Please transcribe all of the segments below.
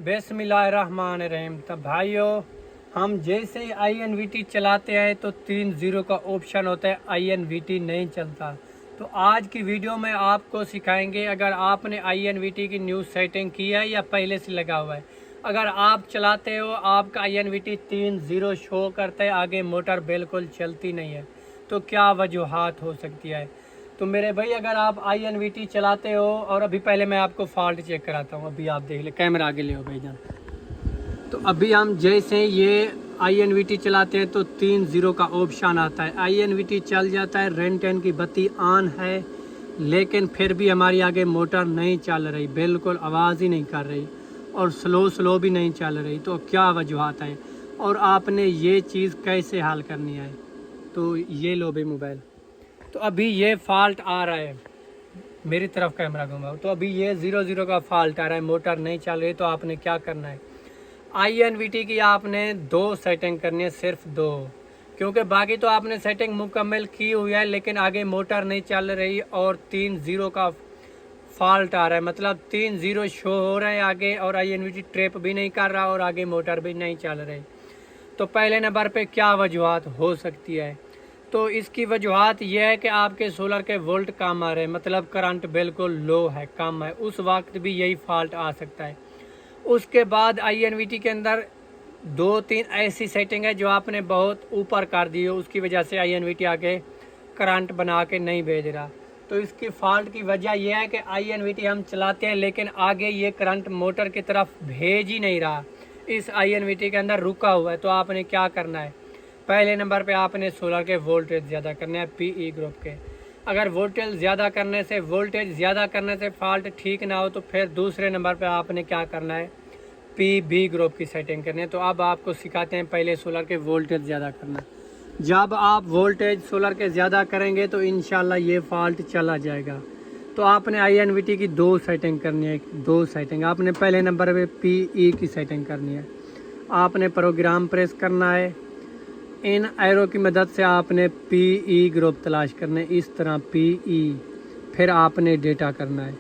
बिस्मिल्लाहिर्रहमानिर्रहीम। तो भाइयों, हम जैसे ही INVT चलाते हैं तो 3 0 का ऑप्शन होता है, INVT नहीं चलता। तो आज की वीडियो में आपको सिखाएंगे, अगर आपने INVT की न्यू सेटिंग की है या पहले से लगा हुआ है। अगर आप चलाते हो, आपका INVT 3 0 शो करता है, आगे मोटर बिल्कुल चलती नहीं है, तो क्या वजूहात हो सकती है। तो मेरे भाई, अगर आप INVT चलाते हो, और अभी पहले मैं आपको फॉल्ट चेक कराता हूँ। अभी आप देख ले, कैमरा आगे ले हो भाईजान। तो अभी हम जैसे ये INVT चलाते हैं तो 3 0 का ऑप्शन आता है, INVT चल जाता है, रेन की बत्ती ऑन है, लेकिन फिर भी हमारी आगे मोटर नहीं चल रही, बिल्कुल आवाज़ ही नहीं कर रही, और स्लो भी नहीं चल रही। तो क्या वजूहात है और आपने ये चीज़ कैसे हल करनी है। तो ये लो भाई मोबाइल। तो अभी ये फॉल्ट आ रहा है, मेरी तरफ कैमरा घुमाओ। तो अभी ये 0 0 का फॉल्ट आ रहा है, मोटर नहीं चल रही। तो आपने क्या करना है, INVT की आपने 2 सेटिंग करनी है, सिर्फ 2, क्योंकि बाकी तो आपने सेटिंग मुकम्मल की हुई है, लेकिन आगे मोटर नहीं चल रही और 3 0 का फॉल्ट आ रहा है। मतलब 3 0 शो हो रहा है आगे, और INVT ट्रिप भी नहीं कर रहा और आगे मोटर भी नहीं चल रही। तो पहले नंबर पे क्या वजूहात हो सकती है। तो इसकी वजूहात यह है कि आपके सोलर के वोल्ट कम आ रहे हैं, मतलब करंट बिल्कुल लो है, कम है। उस वक्त भी यही फॉल्ट आ सकता है। उसके बाद INVT के अंदर 2-3 ऐसी सेटिंग है जो आपने बहुत ऊपर कर दी हो, उसकी वजह से INVT आगे करंट बना के नहीं भेज रहा। तो इसकी फॉल्ट की वजह यह है कि INVT हम चलाते हैं, लेकिन आगे ये करंट मोटर की तरफ भेज ही नहीं रहा, इस INVT के अंदर रुका हुआ है। तो आपने क्या करना है, पहले नंबर पे आपने सोलर के वोल्टेज ज़्यादा करने हैं, PE ग्रुप के। अगर वोल्टेज ज़्यादा करने से फॉल्ट ठीक ना हो, तो फिर दूसरे नंबर पे आपने क्या करना है, PB ग्रुप की सेटिंग करनी है। तो अब आपको सिखाते हैं पहले सोलर के वोल्टेज ज़्यादा करना। जब आप वोल्टेज सोलर के ज़्यादा करेंगे तो इंशाल्लाह ये फॉल्ट चला जाएगा। तो आपने INVT की 2 सेटिंग करनी है, 2 सेटिंग। आपने पहले नंबर पे PE की सेटिंग करनी है, आपने प्रोग्राम प्रेस करना है, इन एरो की मदद से आपने PE ग्रुप तलाश करना है, इस तरह PE, फिर आपने डेटा करना है।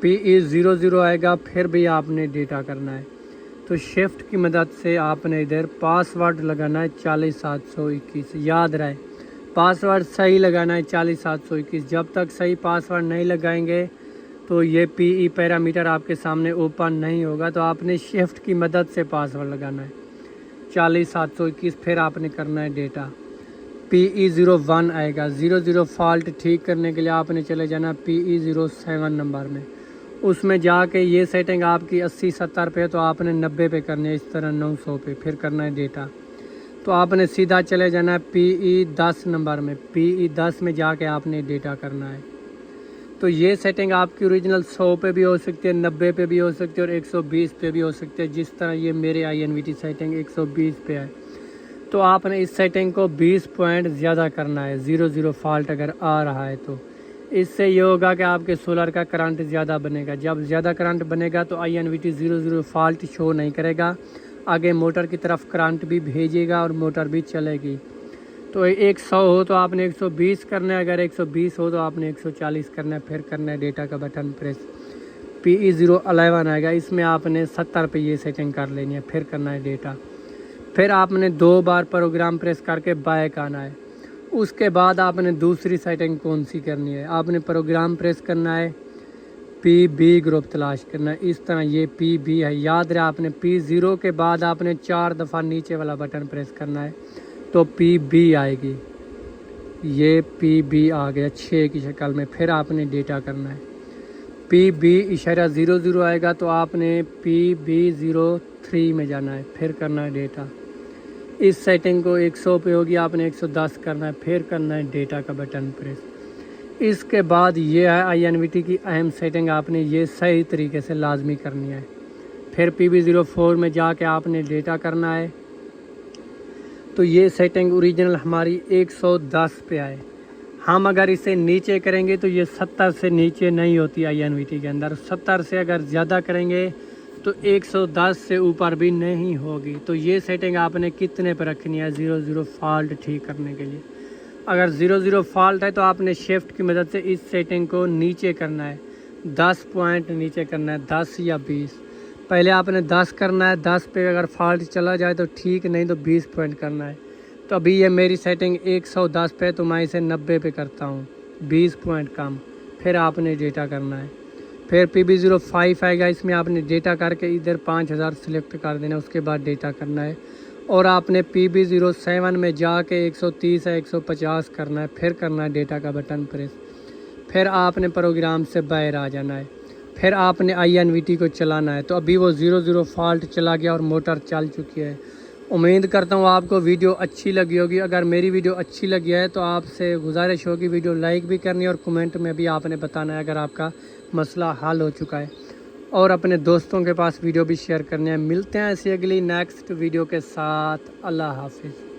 PE 0 0 आएगा, फिर भी आपने डेटा करना है। तो शिफ्ट की मदद से आपने इधर पासवर्ड लगाना है 40721, याद रहे पासवर्ड सही लगाना है 40721। जब तक सही पासवर्ड नहीं लगाएंगे तो ये PE पैरामीटर आपके सामने ओपन नहीं होगा। तो आपने शिफ्ट की मदद से पासवर्ड लगाना है 40721, फिर आपने करना है डेटा। PE 01 आएगा, 0 0 फॉल्ट ठीक करने के लिए आपने चले जाना PE 07 नंबर में। उसमें जाके ये सेटिंग आपकी 80-70 पे, तो आपने 90 पे करनी है, इस तरह 900 पे, फिर करना है डेटा। तो आपने सीधा चले जाना है PE 10 नंबर में, PE 10 में जाके आपने डेटा करना है। तो ये सेटिंग आपकी ओरिजिनल 100 पे भी हो सकती है, 90 पे भी हो सकती है, और 120 पे भी हो सकती है। जिस तरह ये मेरे INVT सेटिंग 120 पे है, तो आपने इस सेटिंग को 20 पॉइंट ज़्यादा करना है। 0 0 फॉल्ट अगर आ रहा है तो इससे ये होगा कि आपके सोलर का करंट ज़्यादा बनेगा। जब ज़्यादा करंट बनेगा तो INVT 0 0 फॉल्ट शो नहीं करेगा, आगे मोटर की तरफ करंट भी भेजेगा और मोटर भी चलेगी। तो 100 हो तो आपने 120 करना है, अगर 120 हो तो आपने 140 करना है, फिर करना है डेटा का बटन प्रेस। PE 011 आएगा, इसमें आपने 70 पे ये सेटिंग कर लेनी है, फिर करना है डेटा। फिर आपने 2 बार प्रोग्राम प्रेस करके बैक आना है। उसके बाद आपने दूसरी सेटिंग कौन सी करनी है, आपने प्रोग्राम प्रेस करना है, PB ग्रुप तलाश करना है, इस तरह ये PB है, याद रहे आपने P0 के बाद आपने 4 दफ़ा नीचे वाला बटन प्रेस करना है, तो PB आएगी। ये PB आ गया 6 की शक्ल में, फिर आपने डेटा करना है। PB इशारा 0 0 आएगा, तो आपने PB 03 में जाना है, फिर करना है डेटा। इस सेटिंग को 100 पे होगी, आपने 110 करना है, फिर करना है डेटा का बटन प्रेस। इसके बाद ये है INVT की अहम सेटिंग, आपने ये सही तरीके से लाजमी करनी है। फिर PB 04 में जाके आपने डेटा करना है। तो ये सेटिंग ओरिजिनल हमारी 110 पे आए। हम अगर इसे नीचे करेंगे तो ये 70 से नीचे नहीं होती INVT के अंदर, 70 से अगर ज़्यादा करेंगे तो 110 से ऊपर भी नहीं होगी। तो ये सेटिंग आपने कितने पर रखनी है 0 0 फॉल्ट ठीक करने के लिए। अगर 0 0 फॉल्ट है तो आपने शिफ्ट की मदद से इस सेटिंग को नीचे करना है, 10 पॉइंट नीचे करना है, 10 या 20। पहले आपने 10 करना है, 10 पे अगर फॉल्ट चला जाए तो ठीक, नहीं तो 20 पॉइंट करना है। तो अभी ये मेरी सेटिंग 110 पे, तो मैं इसे 90 पे करता हूँ, 20 पॉइंट कम। फिर आपने डेटा करना है, फिर PB05 आएगा, इसमें आपने डेटा करके इधर 5000 सेलेक्ट कर देना, उसके बाद डेटा करना है। और आपने PB07 में जाके 130 या 150 करना है, फिर करना है डेटा का बटन प्रेस। फिर आपने प्रोग्राम से बाहर आ जाना है, फिर आपने INVT को चलाना है। तो अभी वो 00 फॉल्ट चला गया और मोटर चल चुकी है। उम्मीद करता हूँ आपको वीडियो अच्छी लगी होगी। अगर मेरी वीडियो अच्छी लगी है तो आपसे गुजारिश होगी वीडियो लाइक भी करनी है, और कमेंट में भी आपने बताना है अगर आपका मसला हल हो चुका है, और अपने दोस्तों के पास वीडियो भी शेयर करनी है। मिलते हैं ऐसी अगली नेक्स्ट वीडियो के साथ। अल्लाह हाफिज़।